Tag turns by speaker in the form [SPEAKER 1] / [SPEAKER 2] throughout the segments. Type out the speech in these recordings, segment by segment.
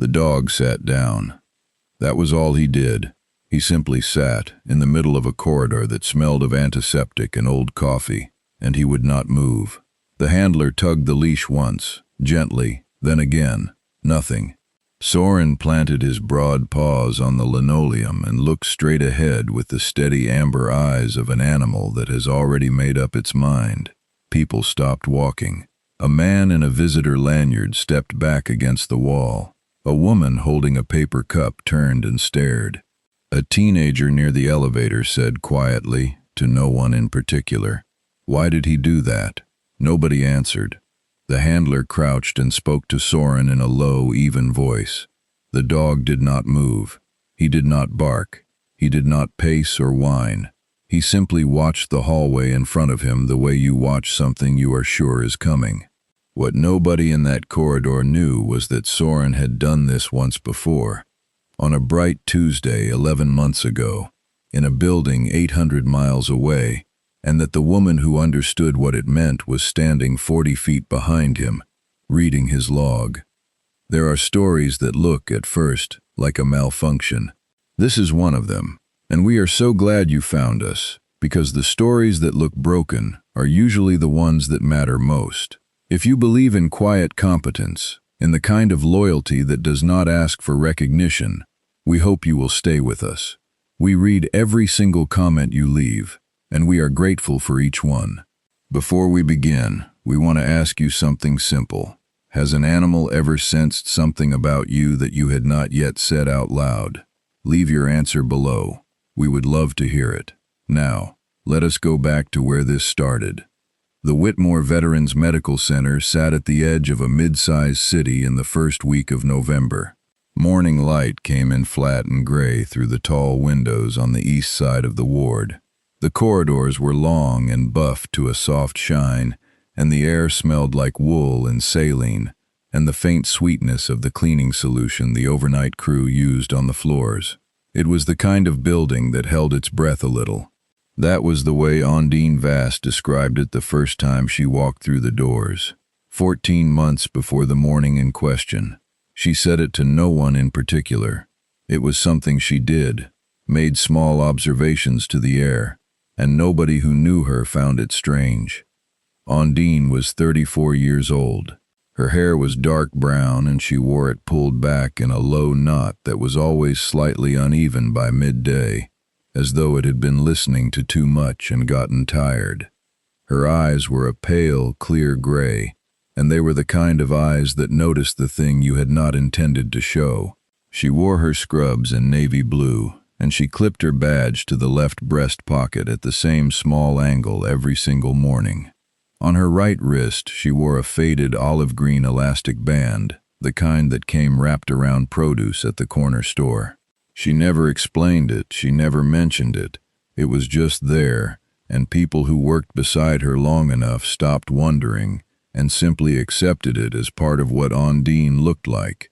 [SPEAKER 1] The dog sat down. That was all he did. He simply sat in the middle of a corridor that smelled of antiseptic and old coffee, and he would not move. The handler tugged the leash once, gently, then again. Nothing. Soren planted his broad paws on the linoleum and looked straight ahead with the steady amber eyes of an animal that has already made up its mind. People stopped walking. A man in a visitor lanyard stepped back against the wall. A woman holding a paper cup turned and stared. A teenager near the elevator said quietly, to no one in particular, "Why did he do that?" Nobody answered. The handler crouched and spoke to Soren in a low, even voice. The dog did not move. He did not bark. He did not pace or whine. He simply watched the hallway in front of him the way you watch something you are sure is coming. What nobody in that corridor knew was that Soren had done this once before, on a bright Tuesday 11 months ago, in a building 800 miles away, and that the woman who understood what it meant was standing 40 feet behind him, reading his log. There are stories that look, at first, like a malfunction. This is one of them, and we are so glad you found us, because the stories that look broken are usually the ones that matter most. If you believe in quiet competence, in the kind of loyalty that does not ask for recognition, we hope you will stay with us. We read every single comment you leave, and we are grateful for each one. Before we begin, we want to ask you something simple. Has an animal ever sensed something about you that you had not yet said out loud? Leave your answer below. We would love to hear it. Now, let us go back to where this started. The Whitmore Veterans Medical Center sat at the edge of a mid-sized city in the first week of November. Morning light came in flat and gray through the tall windows on the east side of the ward. The corridors were long and buffed to a soft shine, and the air smelled like wool and saline, and the faint sweetness of the cleaning solution the overnight crew used on the floors. It was the kind of building that held its breath a little. That was the way Ondine Vass described it the first time she walked through the doors, 14 months before the morning in question. She said it to no one in particular. It was something she did, made small observations to the air, and nobody who knew her found it strange. Ondine was 34 years old. Her hair was dark brown and she wore it pulled back in a low knot that was always slightly uneven by midday, as though it had been listening to too much and gotten tired. Her eyes were a pale, clear gray, and they were the kind of eyes that noticed the thing you had not intended to show. She wore her scrubs in navy blue, and she clipped her badge to the left breast pocket at the same small angle every single morning. On her right wrist, she wore a faded olive-green elastic band, the kind that came wrapped around produce at the corner store. She never explained it, she never mentioned it. It was just there, and people who worked beside her long enough stopped wondering and simply accepted it as part of what Ondine looked like.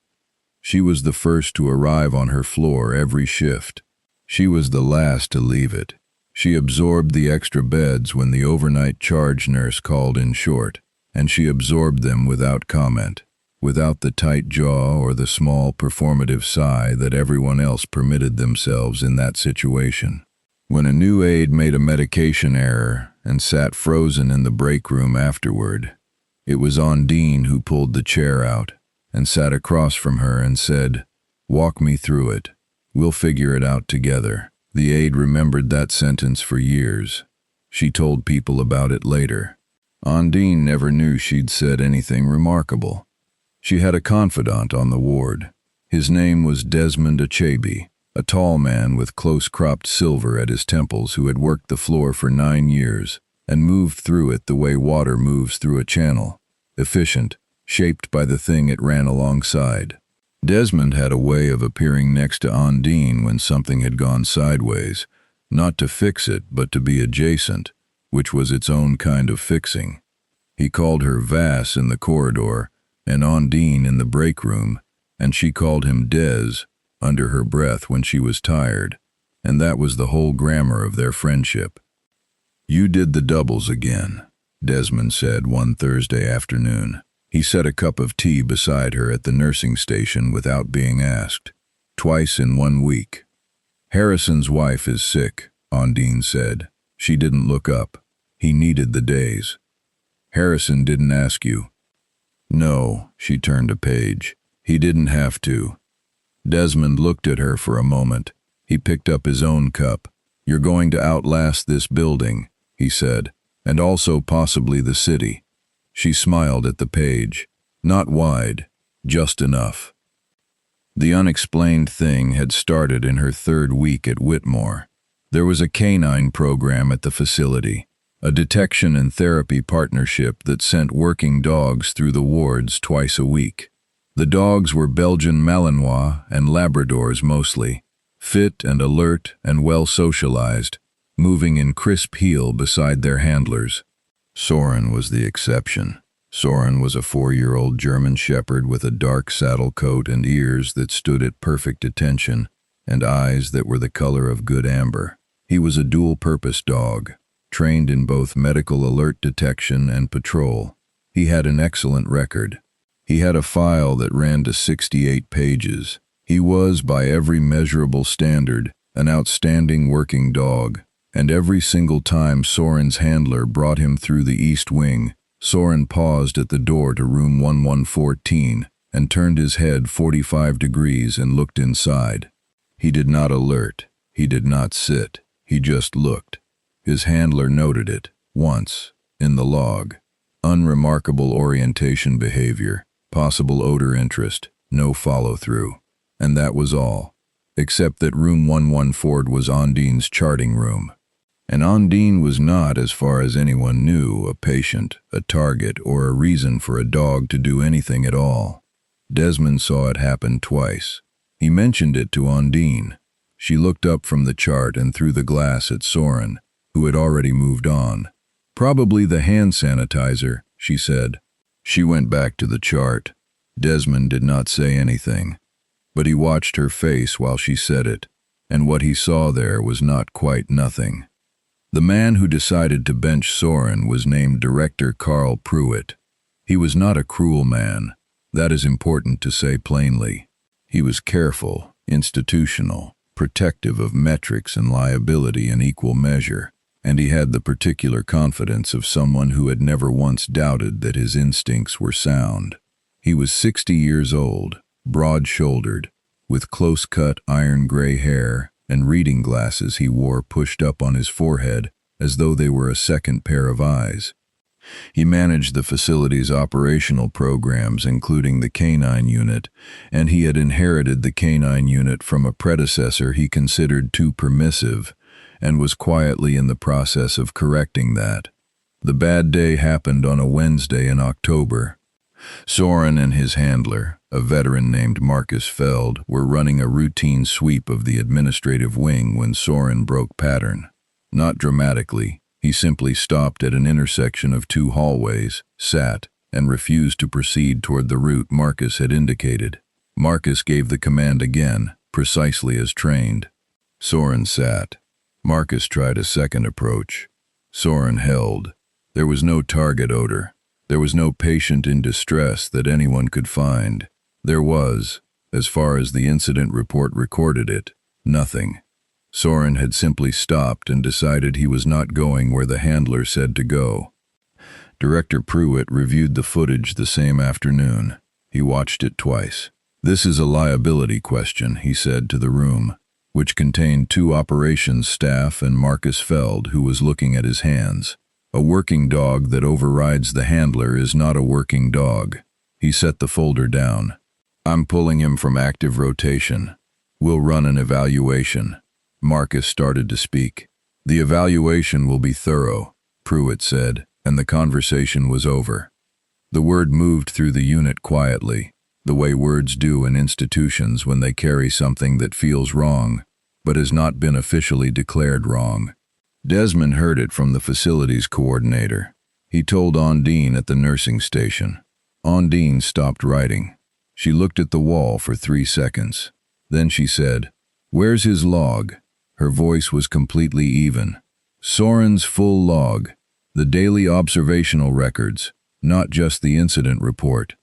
[SPEAKER 1] She was the first to arrive on her floor every shift. She was the last to leave it. She absorbed the extra beds when the overnight charge nurse called in short, and she absorbed them without comment, without the tight jaw or the small performative sigh that everyone else permitted themselves in that situation. When a new aide made a medication error and sat frozen in the break room afterward, it was Ondine who pulled the chair out and sat across from her and said, "Walk me through it. We'll figure it out together." The aide remembered that sentence for years. She told people about it later. Ondine never knew she'd said anything remarkable. She had a confidant on the ward. His name was Desmond Achebe, a tall man with close-cropped silver at his temples who had worked the floor for 9 years and moved through it the way water moves through a channel, efficient, shaped by the thing it ran alongside. Desmond had a way of appearing next to Ondine when something had gone sideways, not to fix it but to be adjacent, which was its own kind of fixing. He called her Vass in the corridor and Ondine in the break room, and she called him Des under her breath when she was tired, and that was the whole grammar of their friendship. "You did the doubles again," Desmond said one Thursday afternoon. He set a cup of tea beside her at the nursing station without being asked. Twice in 1 week. Harrison's wife is sick, Ondine said. She didn't look up. He needed the days. Harrison didn't ask you. No, she turned a page. He didn't have to. Desmond looked at her for a moment. He picked up his own cup. You're going to outlast this building, he said, and also possibly the city. She smiled at the page. Not wide, just enough. The unexplained thing had started in her 3rd week at Whitmore. There was a canine program at the facility, a detection and therapy partnership that sent working dogs through the wards twice a week. The dogs were Belgian Malinois and Labradors mostly, fit and alert and well socialized, moving in crisp heel beside their handlers. Soren was the exception. Soren was a 4-year-old German shepherd with a dark saddle coat and ears that stood at perfect attention, and eyes that were the color of good amber. He was a dual-purpose dog, trained in both medical alert detection and patrol. He had an excellent record. He had a file that ran to 68 pages. He was, by every measurable standard, an outstanding working dog, and every single time Soren's handler brought him through the East Wing, Soren paused at the door to room 1114 and turned his head 45 degrees and looked inside. He did not alert. He did not sit. He just looked. His handler noted it, once, in the log. Unremarkable orientation behavior, possible odor interest, no follow-through. And that was all, except that room 114 was Ondine's charting room. And Ondine was not, as far as anyone knew, a patient, a target, or a reason for a dog to do anything at all. Desmond saw it happen twice. He mentioned it to Ondine. She looked up from the chart and through the glass at Soren, who had already moved on. Probably the hand sanitizer, she said. She went back to the chart. Desmond did not say anything, but he watched her face while she said it, and what he saw there was not quite nothing. The man who decided to bench Soren was named Director Carl Pruitt. He was not a cruel man. That is important to say plainly. He was careful, institutional, protective of metrics and liability in equal measure, and he had the particular confidence of someone who had never once doubted that his instincts were sound. He was 60 years old, broad-shouldered, with close-cut iron-gray hair and reading glasses he wore pushed up on his forehead as though they were a second pair of eyes. He managed the facility's operational programs, including the canine unit, and he had inherited the canine unit from a predecessor he considered too permissive, and was quietly in the process of correcting that. The bad day happened on a Wednesday in October. Soren and his handler, a veteran named Marcus Feld, were running a routine sweep of the administrative wing when Soren broke pattern. Not dramatically, he simply stopped at an intersection of 2 hallways, sat, and refused to proceed toward the route Marcus had indicated. Marcus gave the command again, precisely as trained. Soren sat. Marcus tried a second approach. Soren held. There was no target odor. There was no patient in distress that anyone could find. There was, as far as the incident report recorded it, nothing. Soren had simply stopped and decided he was not going where the handler said to go. Director Pruitt reviewed the footage the same afternoon. He watched it twice. "This is a liability question," he said to the room, which contained 2 operations staff and Marcus Feld, who was looking at his hands. "A working dog that overrides the handler is not a working dog." He set the folder down. "I'm pulling him from active rotation. We'll run an evaluation." Marcus started to speak. "The evaluation will be thorough," Pruitt said, and the conversation was over. The word moved through the unit quietly, the way words do in institutions when they carry something that feels wrong, but has not been officially declared wrong. Desmond heard it from the facilities coordinator. He told Ondine at the nursing station. Ondine stopped writing. She looked at the wall for 3 seconds. Then she said, "Where's his log?" Her voice was completely even. "Soren's full log, the daily observational records, not just the incident report.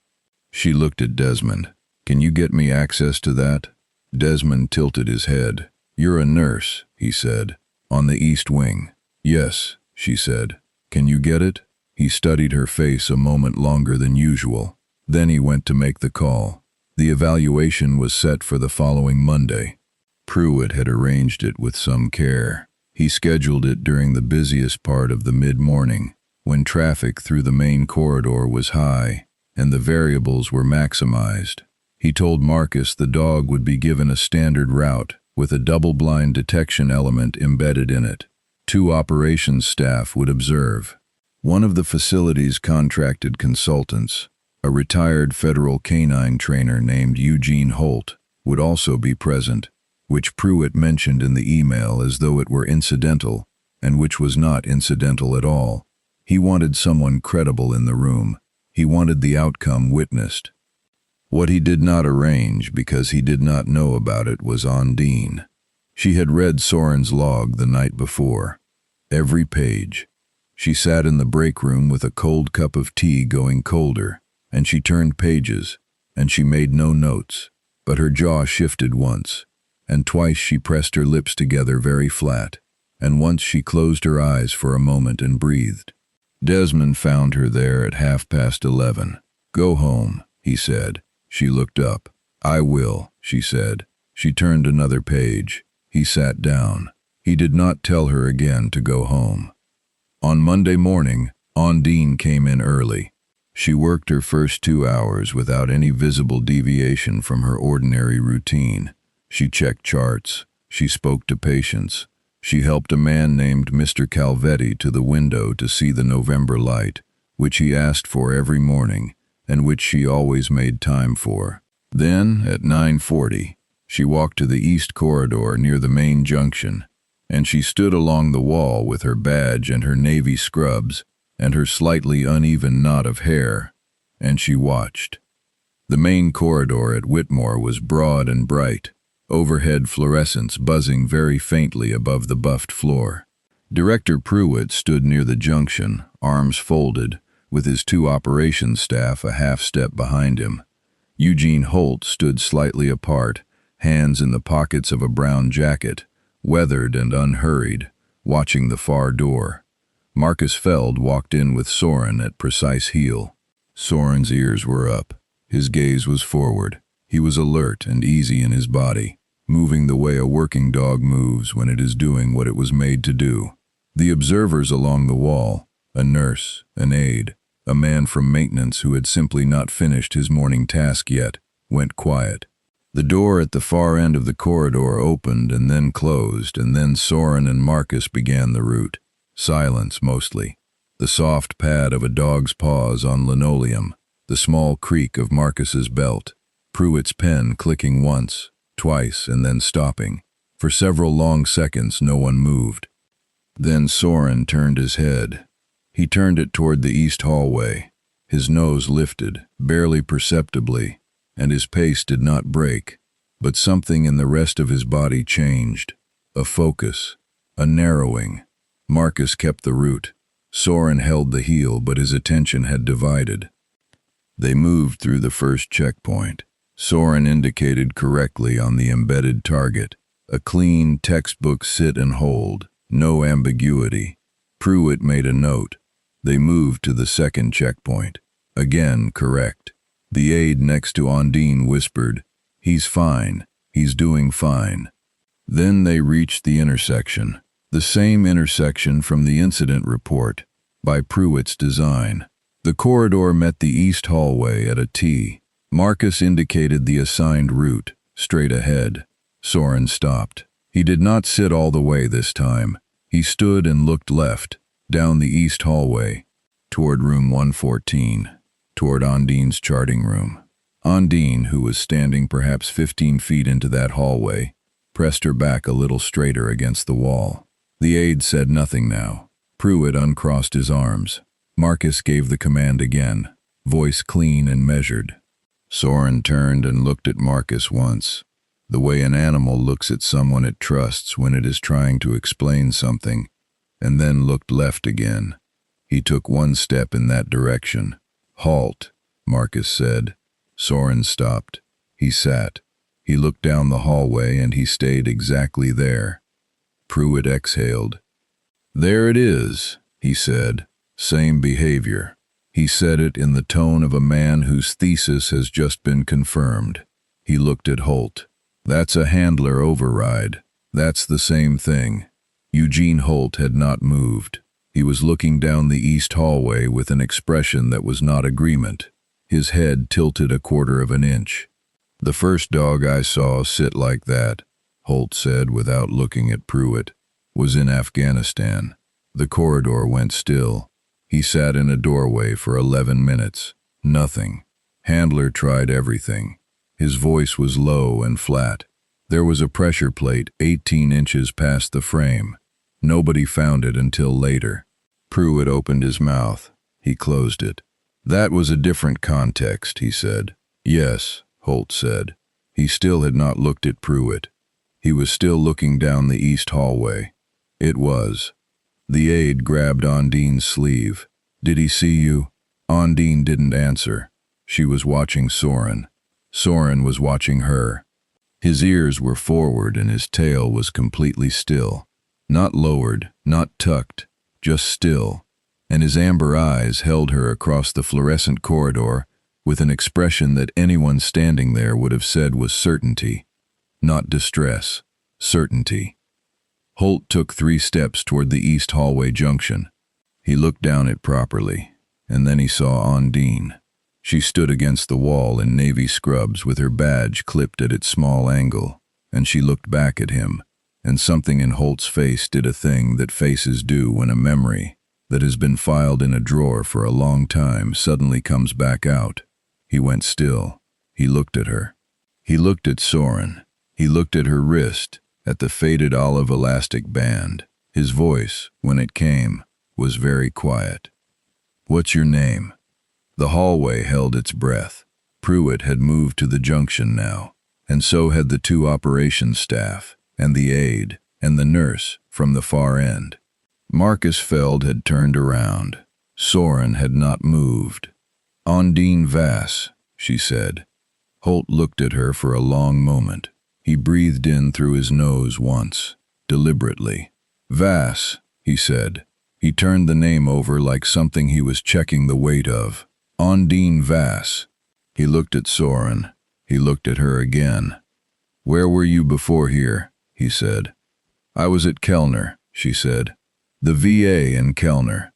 [SPEAKER 1] She looked at Desmond. Can you get me access to that? Desmond tilted his head. You're a nurse, he said. On the East Wing. Yes, she said. Can you get it? He studied her face a moment longer than usual. Then he went to make the call. The evaluation was set for the following Monday. Pruitt had arranged it with some care. He scheduled it during the busiest part of the mid-morning, when traffic through the main corridor was high and the variables were maximized. He told Marcus the dog would be given a standard route with a double-blind detection element embedded in it. 2 operations staff would observe. One of the facility's contracted consultants, a retired federal canine trainer named Eugene Holt, would also be present, which Pruitt mentioned in the email as though it were incidental, and which was not incidental at all. He wanted someone credible in the room. He wanted the outcome witnessed. What he did not arrange because he did not know about it was Ondine. She had read Soren's log the night before. Every page. She sat in the break room with a cold cup of tea going colder, and she turned pages, and she made no notes, but her jaw shifted once, and twice she pressed her lips together very flat, and once she closed her eyes for a moment and breathed. Desmond found her there at 11:30. Go home, he said. She looked up. I will, she said. She turned another page. He sat down. He did not tell her again to go home. On Monday morning, Ondine came in early. She worked her first 2 hours without any visible deviation from her ordinary routine. She checked charts. She spoke to patients. She helped a man named Mr. Calvetti to the window to see the November light, which he asked for every morning, and which she always made time for. Then, at 9:40, she walked to the east corridor near the main junction, and she stood along the wall with her badge and her navy scrubs and her slightly uneven knot of hair, and she watched. The main corridor at Whitmore was broad and bright, overhead fluorescents buzzing very faintly above the buffed floor. Director Pruitt stood near the junction, arms folded, with his 2 operations staff a half step behind him. Eugene Holt stood slightly apart, hands in the pockets of a brown jacket, weathered and unhurried, watching the far door. Marcus Feld walked in with Soren at precise heel. Soren's ears were up. His gaze was forward. He was alert and easy in his body, moving the way a working dog moves when it is doing what it was made to do. The observers along the wall, a nurse, an aide, a man from maintenance who had simply not finished his morning task yet, went quiet. The door at the far end of the corridor opened and then closed, and then Soren and Marcus began the route. Silence, mostly. The soft pad of a dog's paws on linoleum, the small creak of Marcus's belt, Pruitt's pen clicking once, twice, and then stopping. For several long seconds no one moved. Then Soren turned his head. He turned it toward the east hallway. His nose lifted, barely perceptibly, and his pace did not break, but something in the rest of his body changed. A focus, a narrowing. Marcus kept the route. Soren held the heel, but his attention had divided. They moved through the first checkpoint. Soren indicated correctly on the embedded target. A clean, textbook sit and hold. No ambiguity. Pruitt made a note. They moved to the second checkpoint. Again correct. The aide next to Ondine whispered, "He's fine. He's doing fine." Then they reached the intersection. The same intersection from the incident report, by Pruitt's design. The corridor met the east hallway at a T. Marcus indicated the assigned route, straight ahead. Soren stopped. He did not sit all the way this time. He stood and looked left, down the east hallway, toward room 114, toward Ondine's charting room. Ondine, who was standing perhaps 15 feet into that hallway, pressed her back a little straighter against the wall. The aide said nothing now. Pruitt uncrossed his arms. Marcus gave the command again, voice clean and measured. Soren turned and looked at Marcus once, the way an animal looks at someone it trusts when it is trying to explain something, and then looked left again. He took one step in that direction, Halt, Marcus said. Soren stopped. He sat. He looked down the hallway and he stayed exactly there. Pruitt exhaled. There it is, he said. Same behavior. He said it in the tone of a man whose thesis has just been confirmed. He looked at Holt. That's a handler override. That's the same thing. Eugene Holt had not moved. He was looking down the east hallway with an expression that was not agreement. His head tilted a quarter of an inch. The first dog I saw sit like that, Holt said without looking at Pruitt, was in Afghanistan. The corridor went still. He sat in a doorway for 11 minutes. Nothing. Handler tried everything. His voice was low and flat. There was a pressure plate 18 inches past the frame. Nobody found it until later. Pruitt opened his mouth. He closed it. That was a different context, he said. Yes, Holt said. He still had not looked at Pruitt. He was still looking down the east hallway. It was. The aide grabbed Ondine's sleeve. Did he see you? Ondine didn't answer. She was watching Soren. Soren was watching her. His ears were forward and his tail was completely still. Not lowered, not tucked, just still. And his amber eyes held her across the fluorescent corridor with an expression that anyone standing there would have said was certainty. Not distress. Certainty. Holt took 3 steps toward the east hallway junction. He looked down it properly, and then he saw Ondine. She stood against the wall in navy scrubs with her badge clipped at its small angle, and she looked back at him, and something in Holt's face did a thing that faces do when a memory that has been filed in a drawer for a long time suddenly comes back out. He went still. He looked at her. He looked at Soren. He looked at her wrist, at the faded olive elastic band. His voice, when it came, was very quiet. What's your name? The hallway held its breath. Pruitt had moved to the junction now, and so had the 2 operations staff, and the aide, and the nurse from the far end. Marcus Feld had turned around. Soren had not moved. Ondine Vass, she said. Holt looked at her for a long moment. He breathed in through his nose once, deliberately. Vass, he said. He turned the name over like something he was checking the weight of. Ondine Vass. He looked at Soren. He looked at her again. Where were you before here? He said. I was at Kellner, she said. The VA in Kellner.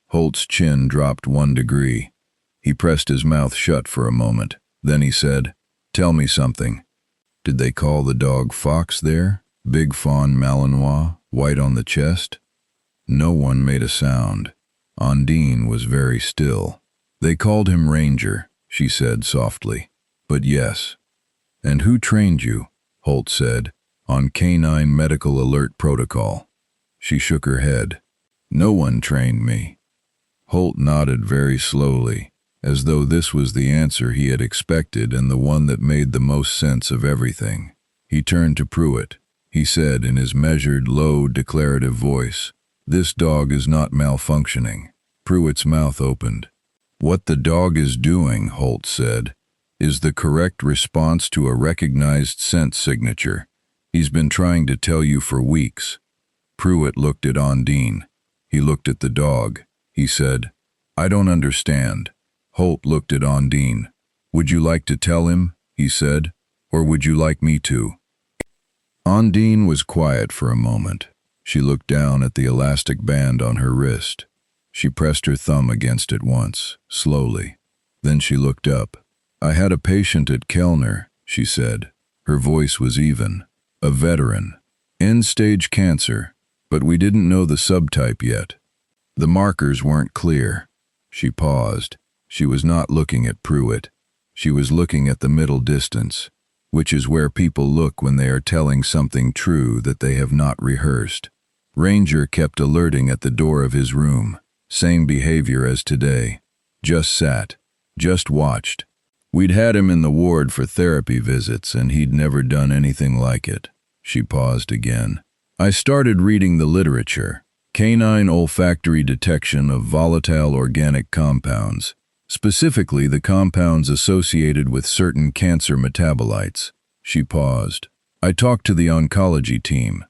[SPEAKER 1] Holt's chin dropped 1 degree. He pressed his mouth shut for a moment. Then he said, Tell me something. Did they call the dog Fox there? Big fawn Malinois, white on the chest? No one made a sound. Ondine was very still. They called him Ranger, she said softly. But yes. And who trained you? Holt said. On canine medical alert protocol. She shook her head. No one trained me. Holt nodded very slowly, as though this was the answer he had expected and the one that made the most sense of everything. He turned to Pruitt. He said in his measured, low, declarative voice, This dog is not malfunctioning. Pruitt's mouth opened. What the dog is doing, Holt said, is the correct response to a recognized scent signature. He's been trying to tell you for weeks. Pruitt looked at Ondine. He looked at the dog. He said, I don't understand. Holt looked at Ondine. Would you like to tell him? He said. Or would you like me to? Ondine was quiet for a moment. She looked down at the elastic band on her wrist. She pressed her thumb against it once, slowly. Then she looked up. I had a patient at Kellner, she said. Her voice was even. A veteran. End-stage cancer, but we didn't know the subtype yet. The markers weren't clear. She paused. She was not looking at Pruitt. She was looking at the middle distance, which is where people look when they are telling something true that they have not rehearsed. Ranger kept alerting at the door of his room. Same behavior as today. Just sat. Just watched. We'd had him in the ward for therapy visits and he'd never done anything like it. She paused again. I started reading the literature. Canine olfactory detection of volatile organic compounds. specifically the compounds associated with certain cancer metabolites. She paused. I talked to the oncology team.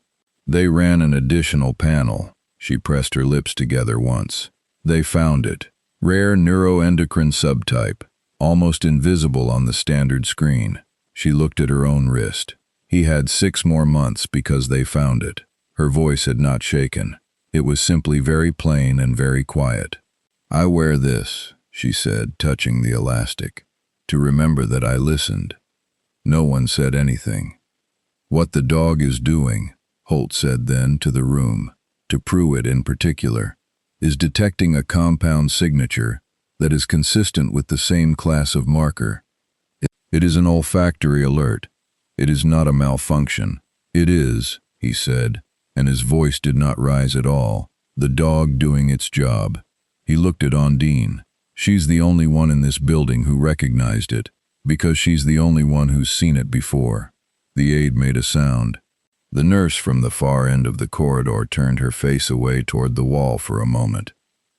[SPEAKER 1] They ran an additional panel. She pressed her lips together once. They found it. Rare neuroendocrine subtype, almost invisible on the standard screen. She looked at her own wrist. He had 6 more months because they found it. Her voice had not shaken. It was simply very plain and very quiet. I wear this, she said, touching the elastic, to remember that I listened. No one said anything. What the dog is doing, Holt said then to the room, to Pruitt in particular, is detecting a compound signature that is consistent with the same class of marker. It is an olfactory alert. It is not a malfunction. It is, he said, and his voice did not rise at all, the dog doing its job. He looked at Ondine. She's the only one in this building who recognized it, because she's the only one who's seen it before. The aide made a sound. The nurse from the far end of the corridor turned her face away toward the wall for a moment.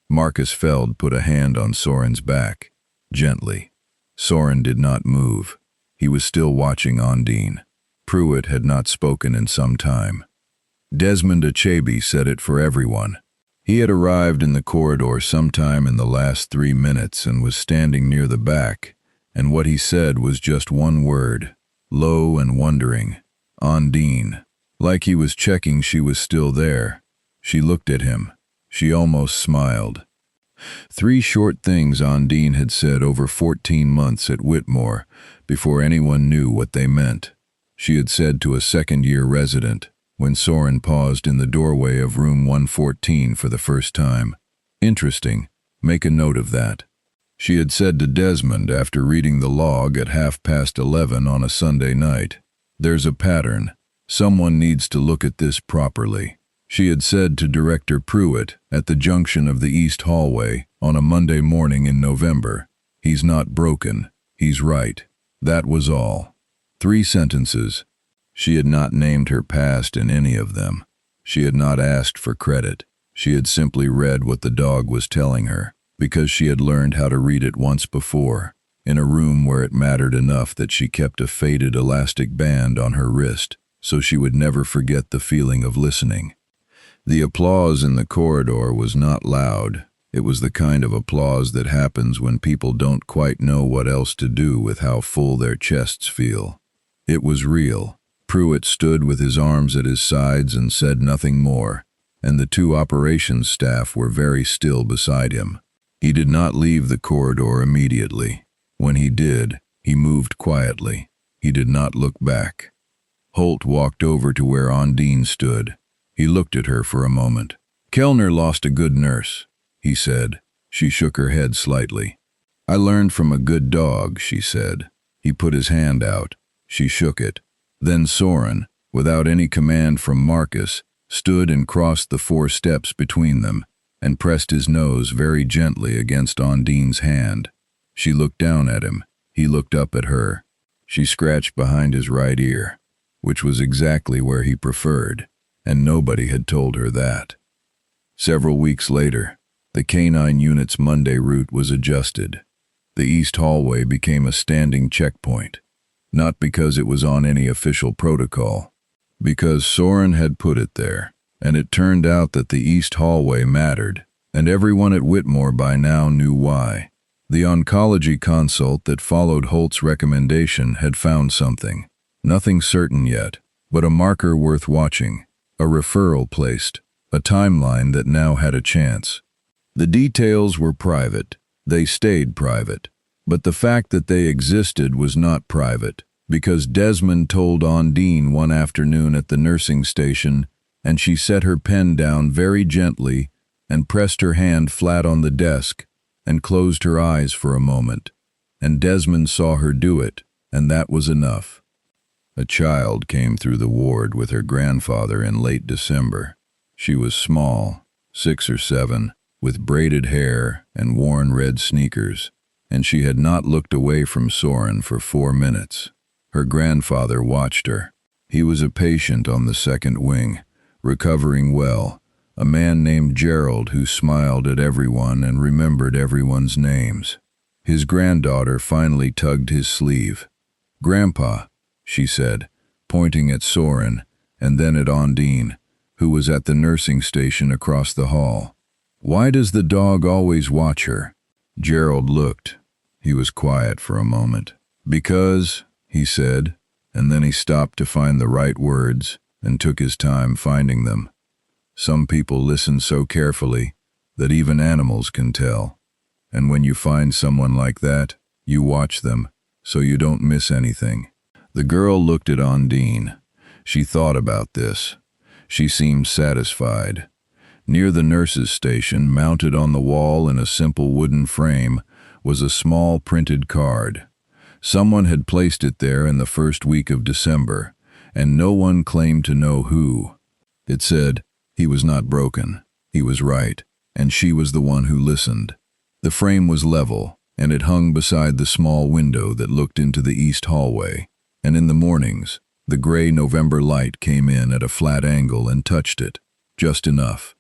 [SPEAKER 1] Marcus Feld put a hand on Soren's back, gently. Soren did not move. He was still watching Ondine. Pruitt had not spoken in some time. Desmond Achebe said it for everyone. He had arrived in the corridor sometime in the last 3 minutes and was standing near the back, and what he said was just one word, low and wondering, Ondine. Like he was checking she was still there. She looked at him. She almost smiled. 3 short things Ondine had said over 14 months at Whitmore before anyone knew what they meant. She had said to a second-year resident when Soren paused in the doorway of room 114 for the first time. Interesting. Make a note of that. She had said to Desmond after reading the log at 11:30 on a Sunday night, "There's a pattern. Someone needs to look at this properly." She had said to Director Pruitt at the junction of the East Hallway on a Monday morning in November, "He's not broken. He's right." That was all. 3 sentences. She had not named her past in any of them. She had not asked for credit. She had simply read what the dog was telling her, because she had learned how to read it once before, in a room where it mattered enough that she kept a faded elastic band on her wrist, so she would never forget the feeling of listening. The applause in the corridor was not loud. It was the kind of applause that happens when people don't quite know what else to do with how full their chests feel. It was real. Pruitt stood with his arms at his sides and said nothing more, and the 2 operations staff were very still beside him. He did not leave the corridor immediately. When he did, he moved quietly. He did not look back. Holt walked over to where Ondine stood. He looked at her for a moment. "Kellner lost a good nurse," he said. She shook her head slightly. "I learned from a good dog," she said. He put his hand out. She shook it. Then Soren, without any command from Marcus, stood and crossed the 4 steps between them and pressed his nose very gently against Ondine's hand. She looked down at him. He looked up at her. She scratched behind his right ear, which was exactly where he preferred, and nobody had told her that. Several weeks later, the K-9 unit's Monday route was adjusted. The East Hallway became a standing checkpoint, not because it was on any official protocol, because Soren had put it there, and it turned out that the East Hallway mattered, and everyone at Whitmore by now knew why. The oncology consult that followed Holt's recommendation had found something. Nothing certain yet, but a marker worth watching, a referral placed, a timeline that now had a chance. The details were private. They stayed private. But the fact that they existed was not private, because Desmond told Ondine one afternoon at the nursing station, and she set her pen down very gently and pressed her hand flat on the desk and closed her eyes for a moment, and Desmond saw her do it, and that was enough. A child came through the ward with her grandfather in late December. She was small, 6 or 7, with braided hair and worn red sneakers, and she had not looked away from Soren for 4 minutes. Her grandfather watched her. He was a patient on the second wing, recovering well, a man named Gerald who smiled at everyone and remembered everyone's names. His granddaughter finally tugged his sleeve. "Grandpa," she said, pointing at Soren and then at Ondine, who was at the nursing station across the hall. "Why does the dog always watch her?" Gerald looked. He was quiet for a moment. "Because," he said, and then he stopped to find the right words and took his time finding them. "Some people listen so carefully that even animals can tell. And when you find someone like that, you watch them so you don't miss anything." The girl looked at Ondine. She thought about this. She seemed satisfied. Near the nurse's station, mounted on the wall in a simple wooden frame, was a small printed card. Someone had placed it there in the first week of December, and no one claimed to know who. It said, "He was not broken. He was right, and she was the one who listened." The frame was level, and it hung beside the small window that looked into the east hallway, and in the mornings, the gray November light came in at a flat angle and touched it, just enough.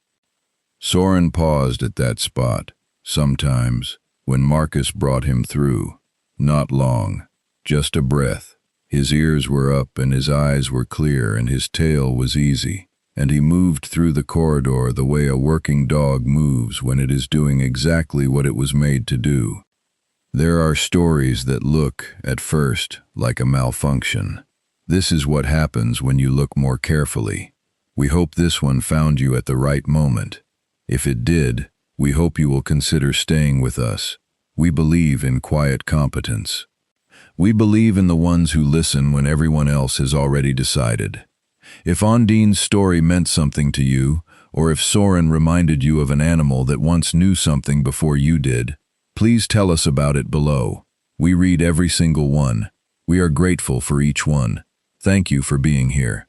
[SPEAKER 1] Soren paused at that spot, sometimes, when Marcus brought him through. Not long, just a breath. His ears were up and his eyes were clear and his tail was easy, and he moved through the corridor the way a working dog moves when it is doing exactly what it was made to do. There are stories that look, at first, like a malfunction. This is what happens when you look more carefully. We hope this one found you at the right moment. If it did, we hope you will consider staying with us. We believe in quiet competence. We believe in the ones who listen when everyone else has already decided. If Ondine's story meant something to you, or if Soren reminded you of an animal that once knew something before you did, please tell us about it below. We read every single one. We are grateful for each one. Thank you for being here.